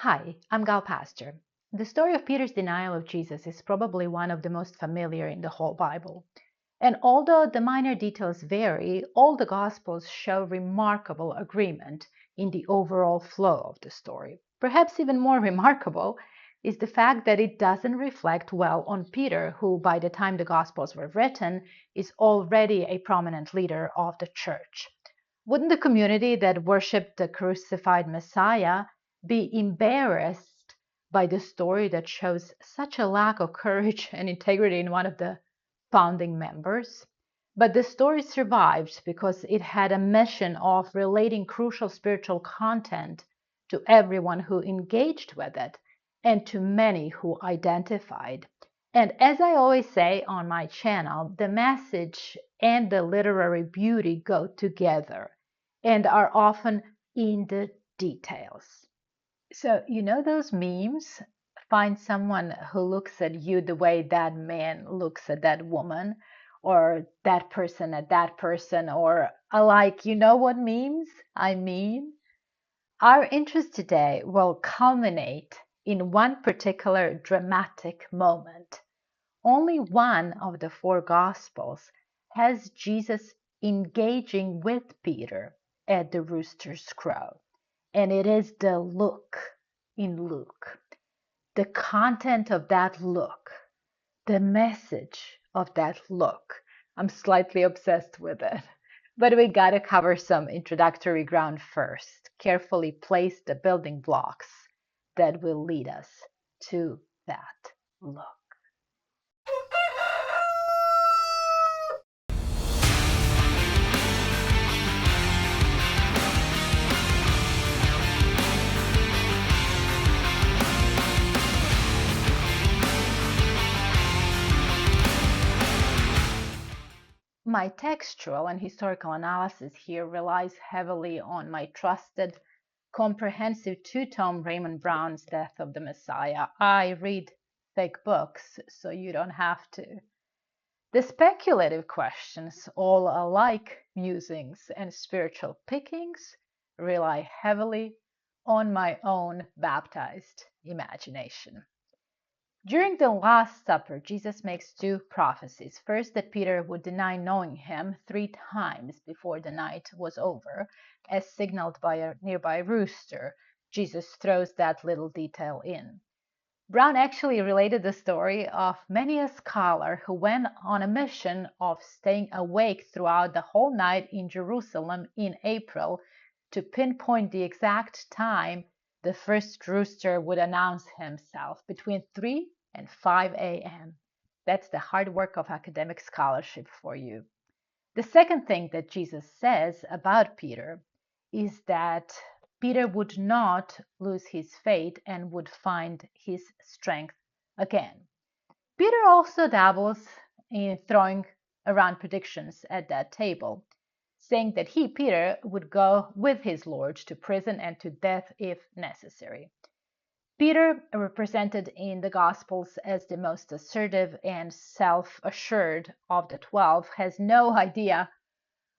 Hi, I'm Gal Pastor. The story of Peter's denial of Jesus is probably one of the most familiar in the whole Bible. And although the minor details vary, all the Gospels show remarkable agreement in the overall flow of the story. Perhaps even more remarkable is the fact that it doesn't reflect well on Peter, who, by the time the Gospels were written, is already a prominent leader of the church. Wouldn't the community that worshiped the crucified Messiah be embarrassed by the story that shows such a lack of courage and integrity in one of the founding members? But the story survived because it had a mission of relating crucial spiritual content to everyone who engaged with it and to many who identified. And as I always say on my channel, the message and the literary beauty go together and are often in the details. So, you know those memes? Find someone who looks at you the way that man looks at that woman, or that person at that person, or alike. You know what memes I mean? Our interest today will culminate in one particular dramatic moment. Only one of the four Gospels has Jesus engaging with Peter at the rooster's crow, and it is the look in Luke. The content of that look, the message of that look. I'm slightly obsessed with it. But we gotta cover some introductory ground first. Carefully place the building blocks that will lead us to that look. My textual and historical analysis here relies heavily on my trusted, comprehensive two-tome Raymond Brown's Death of the Messiah. I read thick books, so you don't have to. The speculative questions, all alike musings and spiritual pickings, rely heavily on my own baptized imagination. During the Last Supper, Jesus makes two prophecies. First, that Peter would deny knowing him 3 times before the night was over, as signaled by a nearby rooster. Jesus throws that little detail in. Brown actually related the story of many a scholar who went on a mission of staying awake throughout the whole night in Jerusalem in April to pinpoint the exact time the first rooster would announce himself, between 3 and 5 a.m. That's the hard work of academic scholarship for you. The second thing that Jesus says about Peter is that Peter would not lose his faith and would find his strength again. Peter also dabbles in throwing around predictions at that table, saying that he, Peter, would go with his Lord to prison and to death if necessary. Peter, represented in the Gospels as the most assertive and self-assured of the 12, has no idea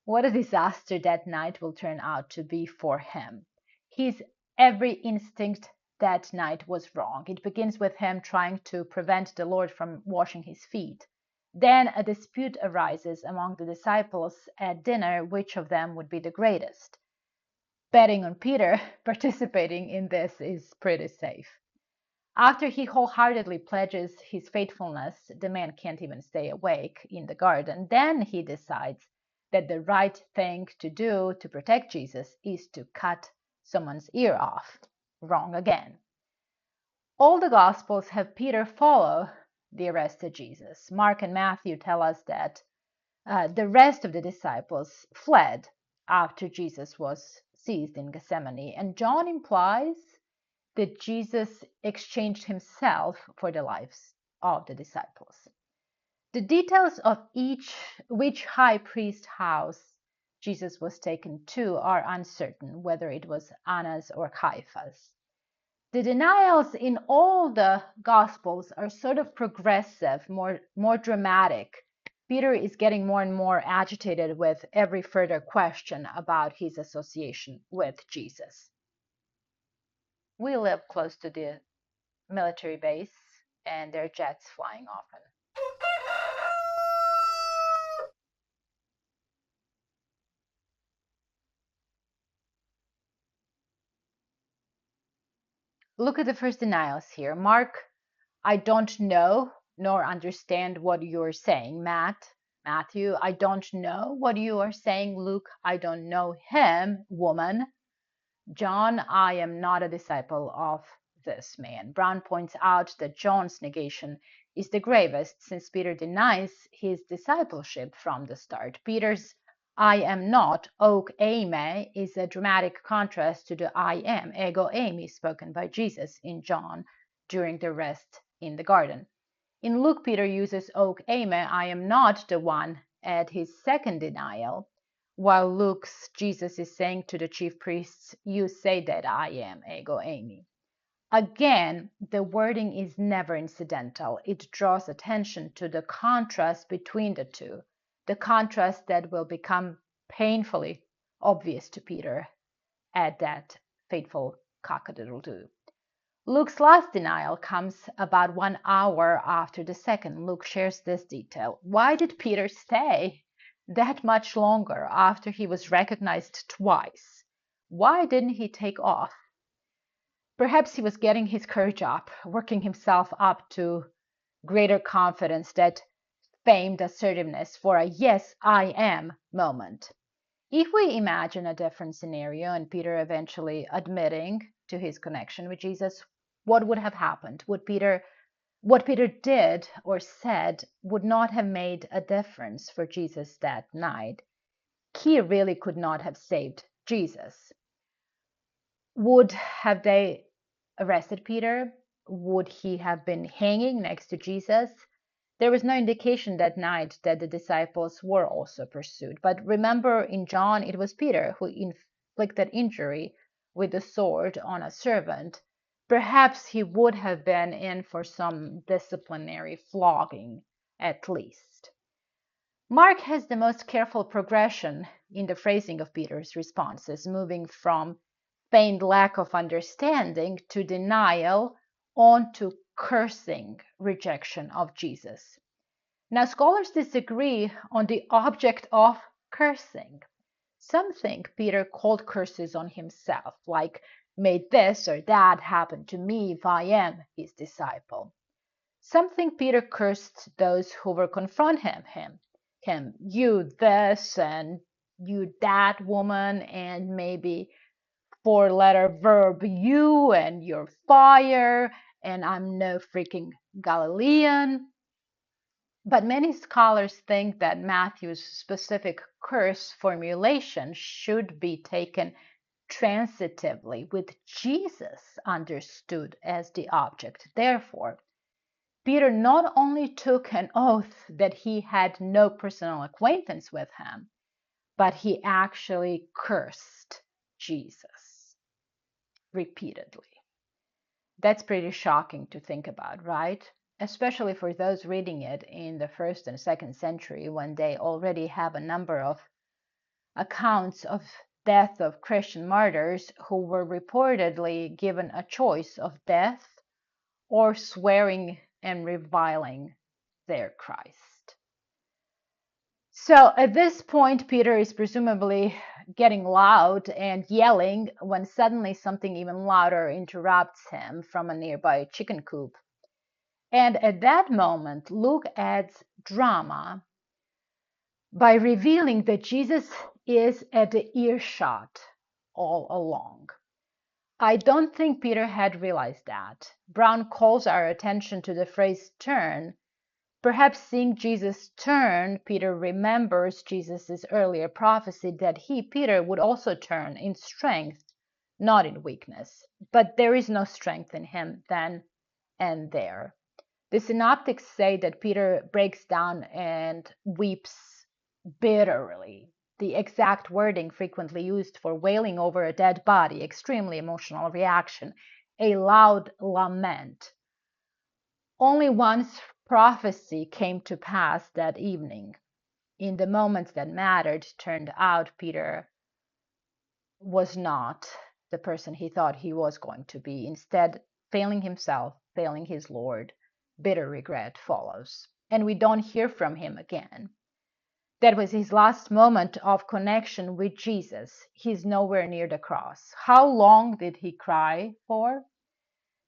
what a disaster that night will turn out to be for him. His every instinct that night was wrong. It begins with him trying to prevent the Lord from washing his feet. Then a dispute arises among the disciples at dinner which of them would be the greatest. Betting on Peter participating in this is pretty safe. After he wholeheartedly pledges his faithfulness, the man can't even stay awake in the garden. Then he decides that the right thing to do to protect Jesus is to cut someone's ear off. Wrong again. All the Gospels have Peter follow the arrested Jesus. Mark and Matthew tell us that the rest of the disciples fled after Jesus was seized in Gethsemane, and John implies that Jesus exchanged himself for the lives of the disciples. The details of which high priest house Jesus was taken to are uncertain, whether it was Annas or Caiaphas. The denials in all the Gospels are sort of progressive, more dramatic. Peter is getting more and more agitated with every further question about his association with Jesus. We live close to the military base, and there are jets flying often. Look at the first denials here. Mark, I don't know nor understand what you're saying. Matthew, I don't know what you are saying. Luke, I don't know him. Woman, John, I am not a disciple of this man. Brown points out that John's negation is the gravest since Peter denies his discipleship from the start. Peter's I am not, ok eime, is a dramatic contrast to the I am, ego eimi, spoken by Jesus in John during the rest in the garden. In Luke, Peter uses ok eime, I am not the one, at his second denial, while Luke's Jesus is saying to the chief priests, you say that I am, ego eimi. Again, the wording is never incidental. It draws attention to the contrast between the two, the contrast that will become painfully obvious to Peter at that fateful cock-a-doodle-doo. Luke's last denial comes about 1 hour after the second. Luke shares this detail. Why did Peter stay that much longer after he was recognized twice? Why didn't he take off? Perhaps he was getting his courage up, working himself up to greater confidence, that famed assertiveness for a yes, I am moment. If we imagine a different scenario and Peter eventually admitting to his connection with Jesus, what would have happened? What Peter did or said would not have made a difference for Jesus that night. He really could not have saved Jesus. Would have they arrested Peter? Would he have been hanging next to Jesus? There was no indication that night that the disciples were also pursued. But remember, in John, it was Peter who inflicted injury with the sword on a servant. Perhaps he would have been in for some disciplinary flogging, at least. Mark has the most careful progression in the phrasing of Peter's responses, moving from feigned lack of understanding to denial on to cursing rejection of Jesus. Now, scholars disagree on the object of cursing. Some think Peter called curses on himself, like, may this or that happen to me if I am his disciple. Some think Peter cursed those who were confronting him, you this and you that woman, and maybe four-letter verb you and your fire, and I'm no freaking Galilean. But many scholars think that Matthew's specific curse formulation should be taken transitively, with Jesus understood as the object. Therefore, Peter not only took an oath that he had no personal acquaintance with him, but he actually cursed Jesus repeatedly. That's pretty shocking to think about, right? Especially for those reading it in the first and second century, when they already have a number of accounts of death of Christian martyrs who were reportedly given a choice of death or swearing and reviling their Christ. So at this point, Peter is presumably getting loud and yelling when suddenly something even louder interrupts him from a nearby chicken coop. And at that moment, Luke adds drama by revealing that Jesus is at the earshot all along. I don't think Peter had realized that. Brown calls our attention to the phrase turn. Perhaps seeing Jesus turn, Peter remembers Jesus' earlier prophecy that he, Peter, would also turn in strength, not in weakness. But there is no strength in him then and there. The synoptics say that Peter breaks down and weeps bitterly, the exact wording frequently used for wailing over a dead body, extremely emotional reaction, a loud lament. Only one's prophecy came to pass that evening. In the moments that mattered, turned out Peter was not the person he thought he was going to be, instead failing himself, failing his Lord. Bitter regret follows, and we don't hear from him again. That was his last moment of connection with Jesus. He's nowhere near the cross. How long did he cry for?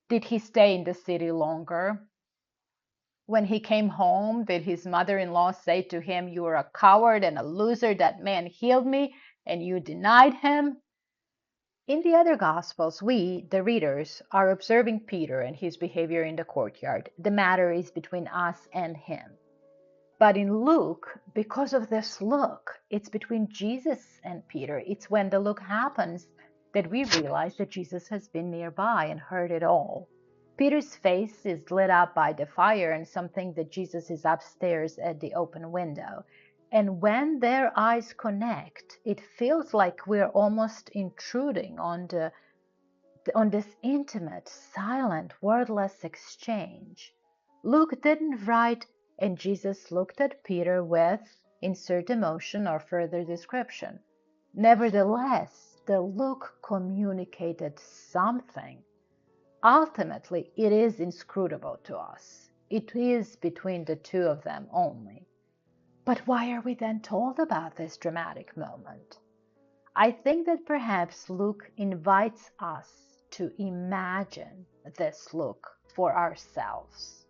Did he stay in the city longer? When he came home, did his mother-in-law say to him, "You are a coward and a loser. That man healed me, and you denied him"? In the other Gospels, we, the readers, are observing Peter and his behavior in the courtyard. The matter is between us and him. But in Luke, because of this look, it's between Jesus and Peter. It's when the look happens that we realize that Jesus has been nearby and heard it all. Peter's face is lit up by the fire and some think that Jesus is upstairs at the open window. And when their eyes connect, it feels like we're almost intruding on this intimate, silent, wordless exchange. Luke didn't write, "And Jesus looked at Peter with," insert emotion or further description. Nevertheless, the look communicated something. Ultimately, it is inscrutable to us. It is between the two of them only. But why are we then told about this dramatic moment? I think that perhaps Luke invites us to imagine this look for ourselves.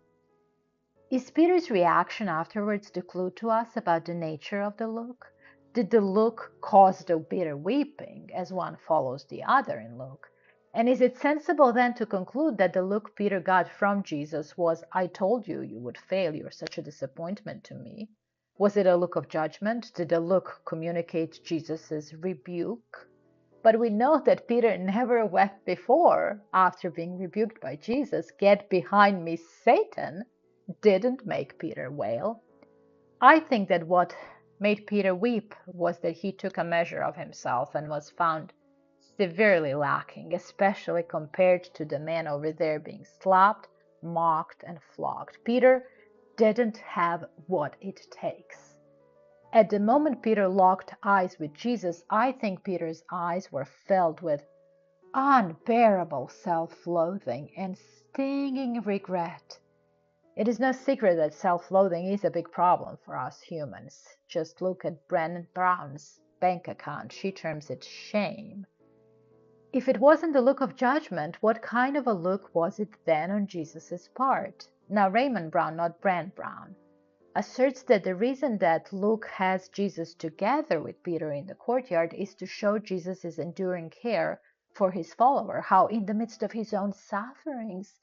Is Peter's reaction afterwards the clue to us about the nature of the look? Did the look cause the bitter weeping, as one follows the other in Luke? And is it sensible then to conclude that the look Peter got from Jesus was, "I told you you would fail, you're such a disappointment to me"? Was it a look of judgment? Did the look communicate Jesus' rebuke? But we know that Peter never wept before after being rebuked by Jesus. "Get behind me, Satan," didn't make Peter wail. I think that what made Peter weep was that he took a measure of himself and was found severely lacking, especially compared to the man over there being slapped, mocked, and flogged. Peter didn't have what it takes. At the moment Peter locked eyes with Jesus, I think Peter's eyes were filled with unbearable self-loathing and stinging regret. It is no secret that self-loathing is a big problem for us humans. Just look at Brené Brown's bank account. She terms it shame. If it wasn't the look of judgment, what kind of a look was it then on Jesus' part? Now Raymond Brown, not Brené Brown, asserts that the reason that Luke has Jesus together with Peter in the courtyard is to show Jesus' enduring care for his follower, how in the midst of his own sufferings,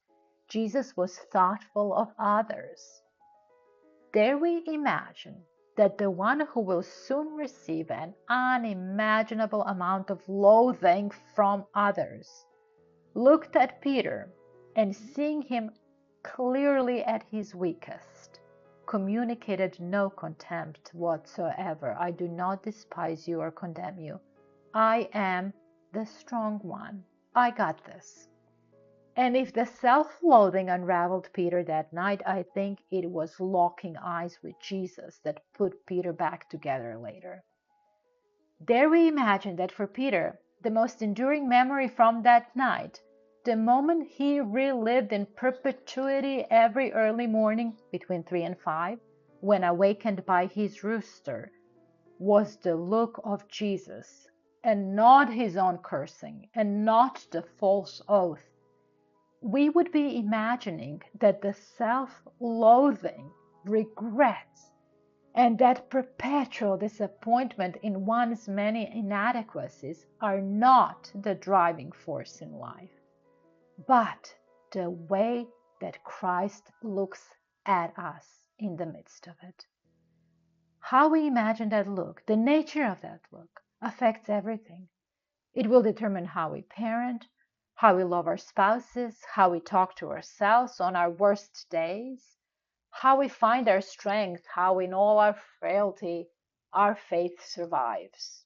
Jesus was thoughtful of others. Dare we imagine that the one who will soon receive an unimaginable amount of loathing from others looked at Peter and, seeing him clearly at his weakest, communicated no contempt whatsoever. "I do not despise you or condemn you. I am the strong one. I got this." And if the self-loathing unraveled Peter that night, I think it was locking eyes with Jesus that put Peter back together later. Dare we imagine that for Peter, the most enduring memory from that night, the moment he relived in perpetuity every early morning between 3 and 5, when awakened by his rooster, was the look of Jesus, and not his own cursing, and not the false oath. We would be imagining that the self-loathing, regrets, and that perpetual disappointment in one's many inadequacies are not the driving force in life, but the way that Christ looks at us in the midst of it. How we imagine that look, the nature of that look, affects everything. It will determine how we parent, how we love our spouses, how we talk to ourselves on our worst days, how we find our strength, how in all our frailty our faith survives.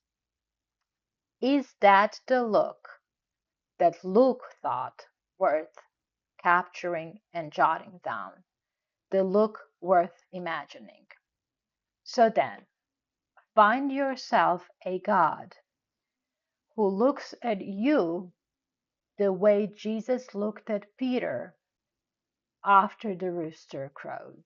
Is that the look that Luke thought worth capturing and jotting down? The look worth imagining? So then, find yourself a God who looks at you the way Jesus looked at Peter after the rooster crowed.